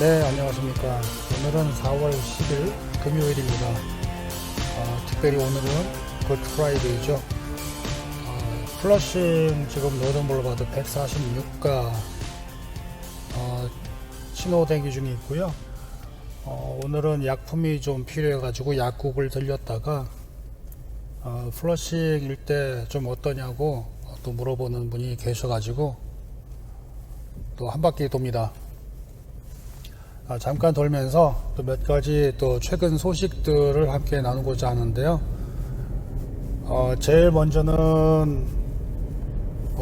네, 안녕하십니까. 오늘은 4월 10일 금요일입니다. 특별히 오늘은 굿 프라이데이죠. 플러싱 지금 노던 볼바드 146가 신호 대기 중에 있고요. 오늘은 약품이 좀 필요해 가지고 약국을 들렸다가 플러싱일 때 좀 어떠냐고 또 물어보는 분이 계셔 가지고 또 한 바퀴 돕니다. 잠깐 돌면서 또 몇 가지 또 최근 소식들을 함께 나누고자 하는데요. 제일 먼저는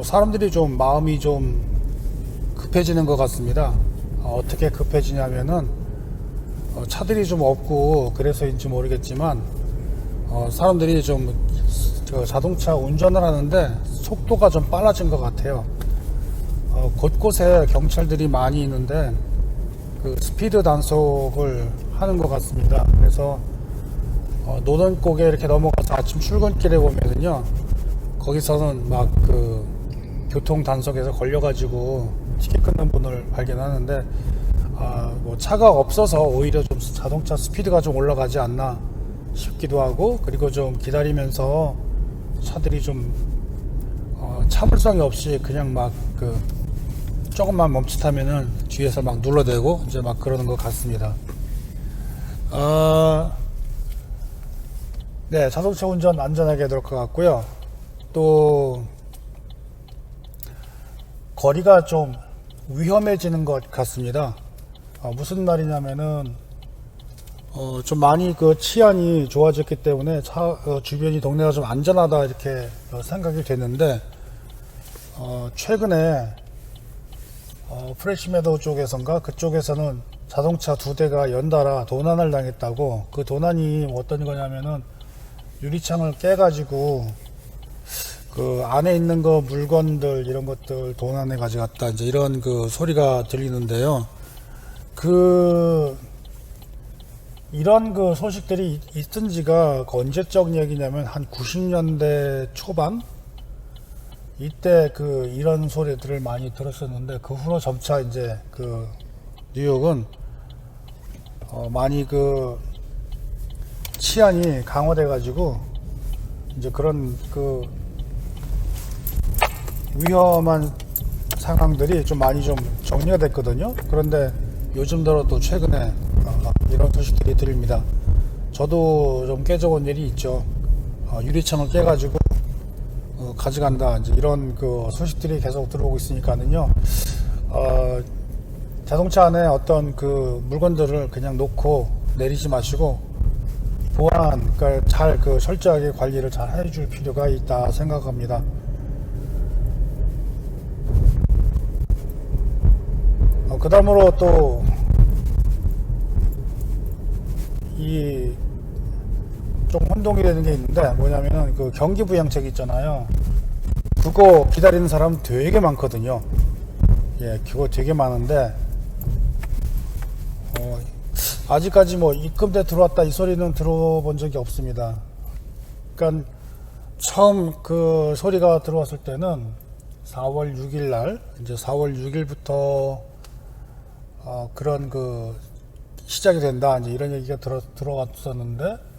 사람들이 좀 마음이 좀 급해지는 것 같습니다. 어떻게 급해지냐면은 차들이 좀 없고 그래서인지 모르겠지만 사람들이 좀 자동차 운전을 하는데 속도가 좀 빨라진 것 같아요. 곳곳에 경찰들이 많이 있는데 그 스피드 단속을 하는 것 같습니다. 그래서 노던곡에 이렇게 넘어가서 아침 출근길에 보면은요, 거기서는 막 그 교통 단속에서 걸려가지고 티켓 끊는 분을 발견하는데 뭐 차가 없어서 오히려 좀 자동차 스피드가 좀 올라가지 않나 싶기도 하고, 그리고 좀 기다리면서 차들이 좀 참을성이 없이 그냥 막 그 조금만 멈칫하면은 뒤에서 막 눌러대고 이제 막 그러는 것 같습니다. 네, 자동차 운전 안전하게 될 것 같고요. 또 거리가 좀 위험해지는 것 같습니다. 무슨 말이냐면은 좀 많이 그 치안이 좋아졌기 때문에 주변이 동네가 좀 안전하다 이렇게 생각이 됐는데 최근에 프레시메도우 쪽에선가 그쪽에서는 자동차 2대가 연달아 도난을 당했다고. 그 도난이 어떤 거냐면은 유리창을 깨가지고 그 안에 있는 거 물건들 이런 것들 도난해 가져갔다 이제 이런 그 소리가 들리는데요. 이런 그 소식들이 있던 지가 언제적 얘기냐면 한 90년대 초반 이때 이런 소리들을 많이 들었었는데, 그 후로 점차 이제 뉴욕은 많이 치안이 강화돼 가지고 이제 그런 위험한 상황들이 좀 많이 좀 정리가 됐거든요. 그런데 요즘 들어 또 최근에 이런 소식들이 들립니다. 저도 좀 깨져본 일이 있죠. 유리창을 깨가지고 가져간다 이제 이런 소식들이 계속 들어오고 있으니까는요. 자동차 안에 어떤 물건들을 그냥 놓고 내리지 마시고 보안, 그러니까 잘 철저하게 관리를 잘 해줄 필요가 있다 생각합니다. 그 다음으로 또 좀 혼동이 되는 게 있는데, 뭐냐면은 경기부양책 있잖아요. 그거 기다리는 사람 되게 많거든요. 예, 그거 되게 많은데 아직까지 뭐 입금돼 들어왔다 이 소리는 들어본 적이 없습니다. 그러니까 처음 그 소리가 들어왔을 때는 4월 6일 날, 이제 4월 6일부터 그런 시작이 된다 이제 이런 얘기가 들어왔었는데,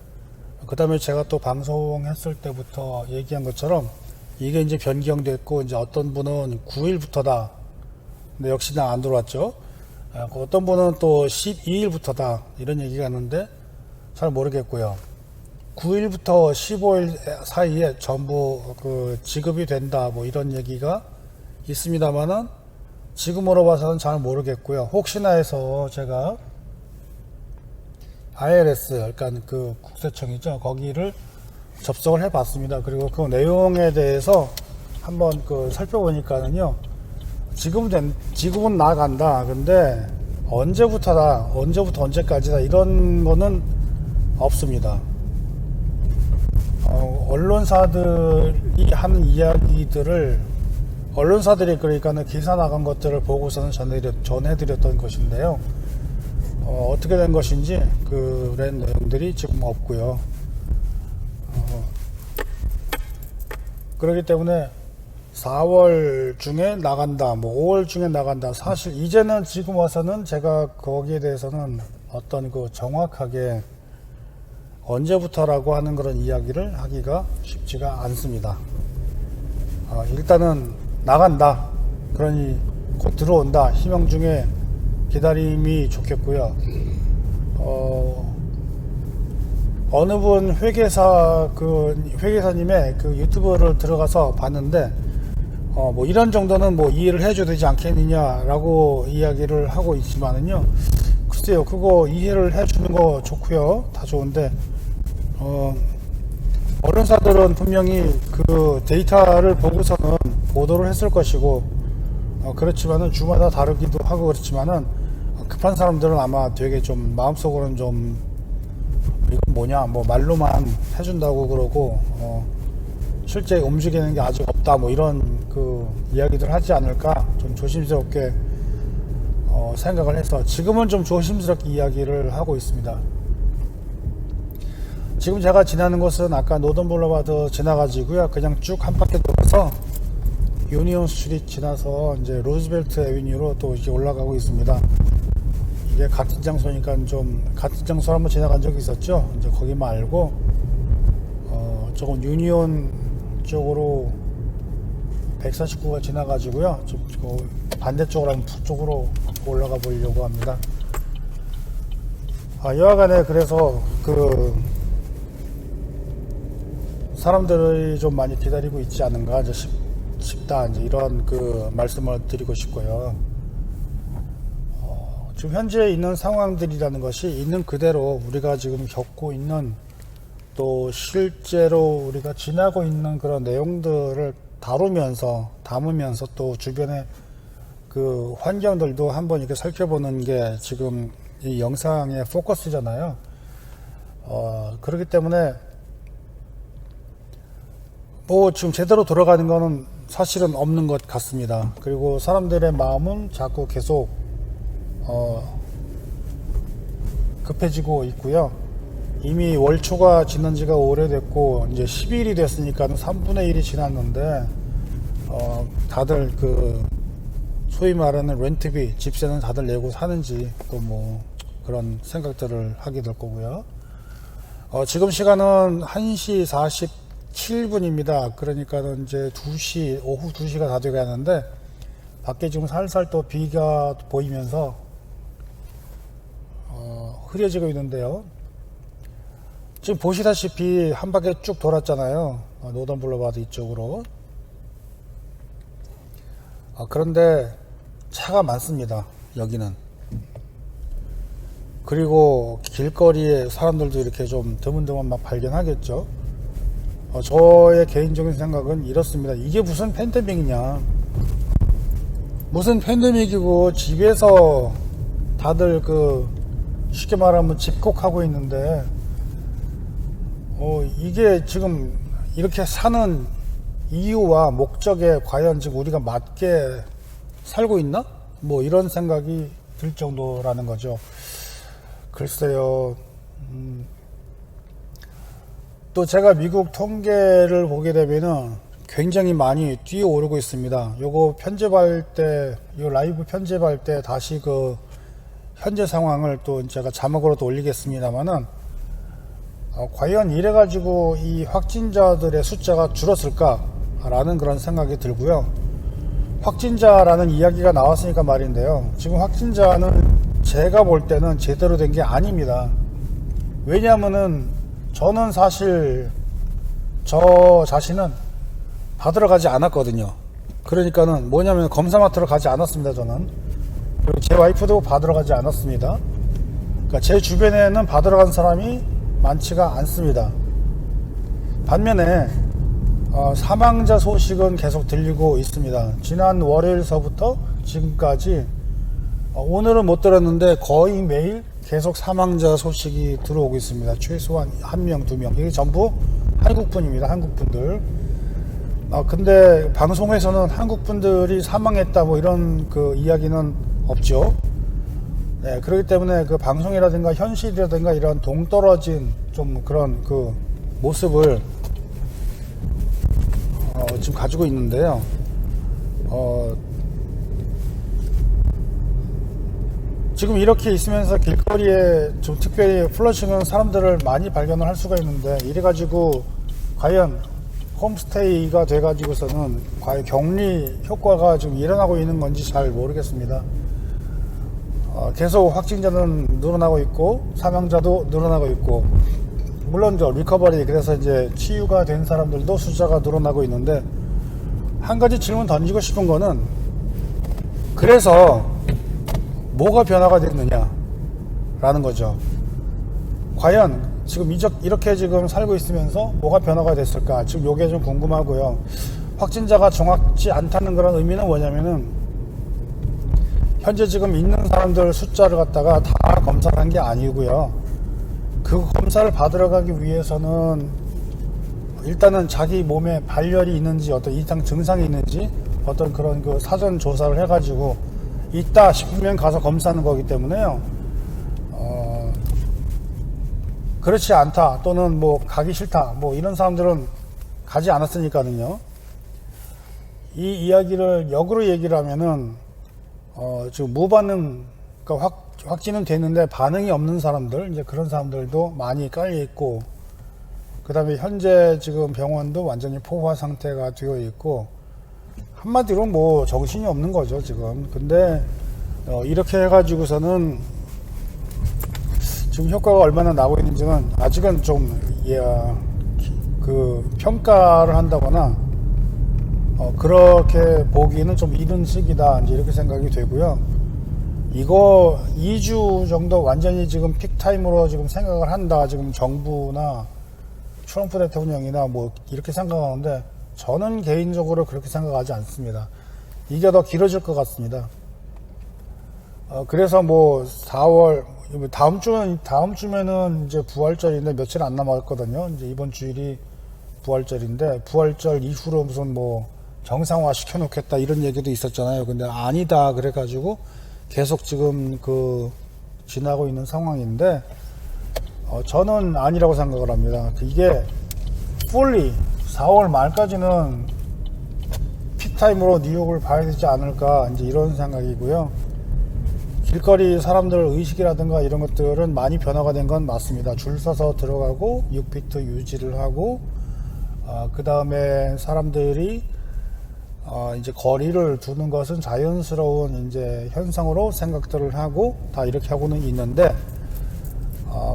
그 다음에 제가 또 방송했을 때부터 얘기한 것처럼 이게 이제 변경됐고, 이제 어떤 분은 9일부터다. 근데 역시나 안 들어왔죠. 어떤 분은 또 12일부터다. 이런 얘기가 있는데 잘 모르겠고요. 9일부터 15일 사이에 전부 지급이 된다. 뭐 이런 얘기가 있습니다만은 지금으로 봐서는 잘 모르겠고요. 혹시나 해서 제가 IRS, 그러니까 국세청이죠. 거기를 접속을 해봤습니다. 그리고 그 내용에 대해서 한번 살펴보니까는요, 지금은 나간다. 근데 언제부터 언제까지다 이런 거는 없습니다. 언론사들이 하는 이야기들을 언론사들이 그러니까는 기사 나간 것들을 보고서는 전해드렸던 것인데요. 어떻게 된 것인지 그런 내용들이 지금 없고요. 그렇기 때문에 4월 중에 나간다, 뭐 5월 중에 나간다. 사실 이제는 지금 와서는 제가 거기에 대해서는 어떤 그 정확하게 언제부터라고 하는 그런 이야기를 하기가 쉽지가 않습니다. 일단은 나간다. 그러니 곧 들어온다. 희망 중에 기다림이 좋겠고요. 어느 분 회계사님의 그 유튜브를 들어가서 봤는데, 뭐 이런 정도는 뭐 이해를 해줘야 되지 않겠느냐라고 이야기를 하고 있지만은요. 글쎄요, 그거 이해를 해주는 거 좋고요. 다 좋은데, 언론사들은 분명히 그 데이터를 보고서는 보도를 했을 것이고, 그렇지만은 주마다 다르기도 하고 그렇지만은 급한 사람들은 아마 되게 좀 마음속으로는 좀 이건 뭐냐, 뭐 말로만 해준다고 그러고, 실제 움직이는 게 아직 없다, 뭐 이런 그 이야기들 하지 않을까 좀 조심스럽게 생각을 해서 지금은 좀 조심스럽게 이야기를 하고 있습니다. 지금 제가 지나는 곳은 아까 노던 블루바드 지나가지고요, 그냥 쭉 한 바퀴 돌아서 유니온 스트리트 지나서 이제 로즈벨트 애비뉴로 또 이렇게 올라가고 있습니다. 이게 같은 장소니까 좀 같은 장소를 한번 지나간 적이 있었죠. 이제 거기 말고 조금 유니온 쪽으로 149가 지나가지고요, 좀 반대쪽으로 쪽으로 올라가 보려고 합니다. 여하간에 그래서 그 사람들이 좀 많이 기다리고 있지 않은가 이제 싶다, 이제 이런 그 말씀을 드리고 싶고요. 지금 현재 있는 상황들이라는 것이 있는 그대로 우리가 지금 겪고 있는, 또 실제로 우리가 지나고 있는 그런 내용들을 담으면서 또 주변의 그 환경들도 한번 이렇게 살펴보는 게 지금 이 영상의 포커스잖아요. 그렇기 때문에 뭐 지금 제대로 돌아가는 거는 사실은 없는 것 같습니다. 그리고 사람들의 마음은 자꾸 계속 급해지고 있고요. 이미 월초가 지난 지가 오래됐고 이제 10일이 됐으니까 3분의 1이 지났는데 다들 그 소위 말하는 렌트비, 집세는 다들 내고 사는지 또 뭐 그런 생각들을 하게 될 거고요. 지금 시간은 1시 47분입니다. 그러니까는 이제 오후 2시가 다 되게 하는데 밖에 지금 살살 또 비가 보이면서 흐려지고 있는데요. 지금 보시다시피 한 바퀴 쭉 돌았잖아요. 노던 블루바드 이쪽으로. 그런데 차가 많습니다. 여기는. 그리고 길거리에 사람들도 이렇게 좀 드문드문 막 발견하겠죠. 저의 개인적인 생각은 이렇습니다. 이게 무슨 팬데믹이냐. 무슨 팬데믹이고 집에서 다들 그 쉽게 말하면 집콕하고 있는데 이게 지금 이렇게 사는 이유와 목적에 과연 지금 우리가 맞게 살고 있나? 뭐 이런 생각이 들 정도라는 거죠. 글쎄요. 또 제가 미국 통계를 보게 되면은 굉장히 많이 뛰어오르고 있습니다. 요거 편집할 때, 요 라이브 편집할 때 다시 그 현재 상황을 또 제가 자막으로 또 올리겠습니다만은 과연 이래가지고 이 확진자들의 숫자가 줄었을까라는 그런 생각이 들고요. 확진자라는 이야기가 나왔으니까 말인데요. 지금 확진자는 제가 볼 때는 제대로 된 게 아닙니다. 왜냐하면은 저는 사실 저 자신은 받으러 가지 않았거든요. 그러니까는 뭐냐면 검사 맡으러 가지 않았습니다. 저는. 그리고 제 와이프도 받으러 가지 않았습니다. 그러니까 제 주변에는 받으러 간 사람이 많지가 않습니다. 반면에 사망자 소식은 계속 들리고 있습니다. 지난 월요일서부터 지금까지 오늘은 못 들었는데 거의 매일 계속 사망자 소식이 들어오고 있습니다. 최소한 1명, 2명. 이게 전부 한국분입니다. 한국분들. 근데 방송에서는 한국분들이 사망했다 뭐 이런 그 이야기는 없죠. 네, 그렇기 때문에 그 방송이라든가 현실이라든가 이런 동떨어진 좀 그런 그 모습을 지금 가지고 있는데요. 지금 이렇게 있으면서 길거리에 좀 특별히 플러싱은 사람들을 많이 발견을 할 수가 있는데, 이래가지고 과연 홈스테이가 돼가지고서는 과연 격리 효과가 좀 일어나고 있는 건지 잘 모르겠습니다. 계속 확진자는 늘어나고 있고 사망자도 늘어나고 있고, 물론 리커버리, 그래서 이제 치유가 된 사람들도 숫자가 늘어나고 있는데, 한 가지 질문 던지고 싶은 거는, 그래서 뭐가 변화가 됐느냐 라는 거죠. 과연 지금 이렇게 지금 살고 있으면서 뭐가 변화가 됐을까, 지금 요게 좀 궁금하고요. 확진자가 정확치 않다는 그런 의미는 뭐냐면은, 현재 지금 있는 사람들 숫자를 갖다가 다 검사를 한 게 아니고요. 그 검사를 받으러 가기 위해서는 일단은 자기 몸에 발열이 있는지, 어떤 이상 증상이 있는지, 어떤 그런 그 사전 조사를 해가지고 있다 싶으면 가서 검사하는 거기 때문에요. 그렇지 않다, 또는 뭐 가기 싫다, 뭐 이런 사람들은 가지 않았으니까는요. 이 이야기를 역으로 얘기를 하면은, 지금 무반응, 그러니까 확진은 됐는데 반응이 없는 사람들, 이제 그런 사람들도 많이 깔려 있고, 그 다음에 현재 지금 병원도 완전히 포화 상태가 되어 있고, 한마디로 뭐 정신이 없는 거죠 지금. 근데 이렇게 해가지고서는 지금 효과가 얼마나 나고 있는지는 아직은 좀 그 평가를 한다거나 그렇게 보기는 좀 이른 시기다, 이제 이렇게 생각이 되고요. 이거 2주 정도 완전히 지금 픽타임으로 지금 생각을 한다, 지금 정부나 트럼프 대통령이나 뭐 이렇게 생각하는데, 저는 개인적으로 그렇게 생각하지 않습니다. 이게 더 길어질 것 같습니다. 그래서 뭐 4월, 다음 주면은 이제 부활절인데 며칠 안 남았거든요. 이제 이번 주일이 부활절인데, 부활절 이후로 무슨 뭐 정상화 시켜놓겠다 이런 얘기도 있었잖아요. 근데 아니다 그래가지고 계속 지금 지나고 있는 상황인데, 저는 아니라고 생각을 합니다. 이게 fully 4월 말까지는 픽타임으로 뉴욕을 봐야 되지 않을까, 이제 이런 생각이고요. 길거리 사람들 의식이라든가 이런 것들은 많이 변화가 된 건 맞습니다. 줄 서서 들어가고 6피트 유지를 하고, 그 다음에 사람들이 이제 거리를 두는 것은 자연스러운 이제 현상으로 생각들을 하고 다 이렇게 하고는 있는데,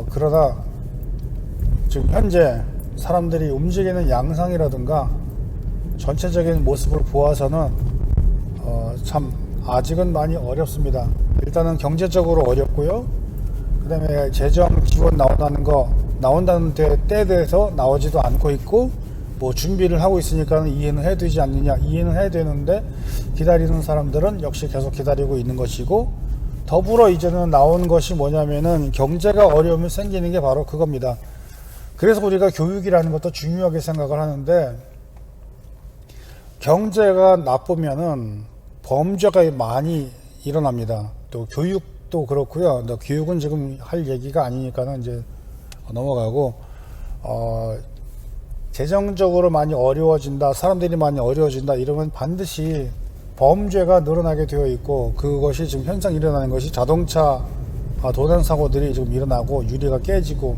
그러나 지금 현재 사람들이 움직이는 양상이라든가 전체적인 모습을 보아서는 참 아직은 많이 어렵습니다. 일단은 경제적으로 어렵고요. 그 다음에 재정 지원 나온다는 때에 대해서 나오지도 않고 있고, 뭐 준비를 하고 있으니까 이해는 해야 되지 않느냐, 이해는 해야 되는데 기다리는 사람들은 역시 계속 기다리고 있는 것이고, 더불어 이제는 나온 것이 뭐냐면은 경제가 어려움이 생기는 게 바로 그겁니다. 그래서 우리가 교육이라는 것도 중요하게 생각을 하는데, 경제가 나쁘면은 범죄가 많이 일어납니다. 또 교육도 그렇고요. 교육은 지금 할 얘기가 아니니까는 이제 넘어가고, 재정적으로 많이 어려워진다, 사람들이 많이 어려워진다 이러면 반드시 범죄가 늘어나게 되어 있고, 그것이 지금 현상이 일어나는 것이 자동차 도난 사고들이 지금 일어나고 유리가 깨지고,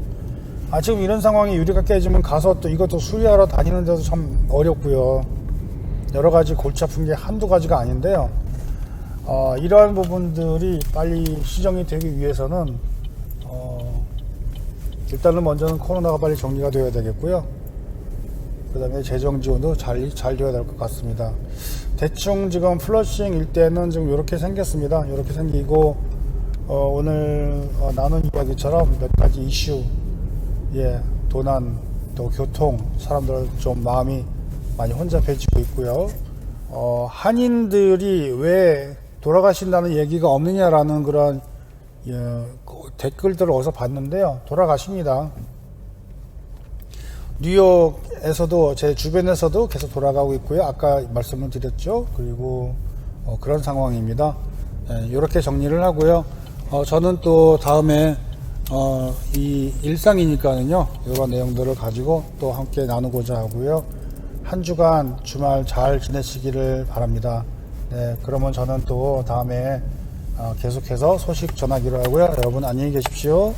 지금 이런 상황이 유리가 깨지면 가서 또 이것도 수리하러 다니는데도 참 어렵고요. 여러 가지 골치 아픈 게 한두 가지가 아닌데요. 이러한 부분들이 빨리 시정이 되기 위해서는 일단은 먼저는 코로나가 빨리 정리가 되어야 되겠고요. 그 다음에 재정 지원도 잘 되어야 될 것 같습니다. 대충 지금 플러싱 일대는 지금 이렇게 생겼습니다. 이렇게 생기고, 오늘 나눈 이야기처럼 몇 가지 이슈, 도난, 또 교통, 사람들 좀 마음이 많이 혼잡해지고 있고요. 한인들이 왜 돌아가신다는 얘기가 없느냐라는 그런 댓글들을 어디서 봤는데요. 돌아가십니다. 뉴욕에서도, 제 주변에서도 계속 돌아가고 있고요. 아까 말씀을 드렸죠. 그리고 그런 상황입니다. 이렇게 정리를 하고요. 저는 또 다음에 이 일상이니까는요, 이런 내용들을 가지고 또 함께 나누고자 하고요. 한 주간 주말 잘 지내시기를 바랍니다. 네, 그러면 저는 또 다음에 계속해서 소식 전하기로 하고요. 여러분 안녕히 계십시오.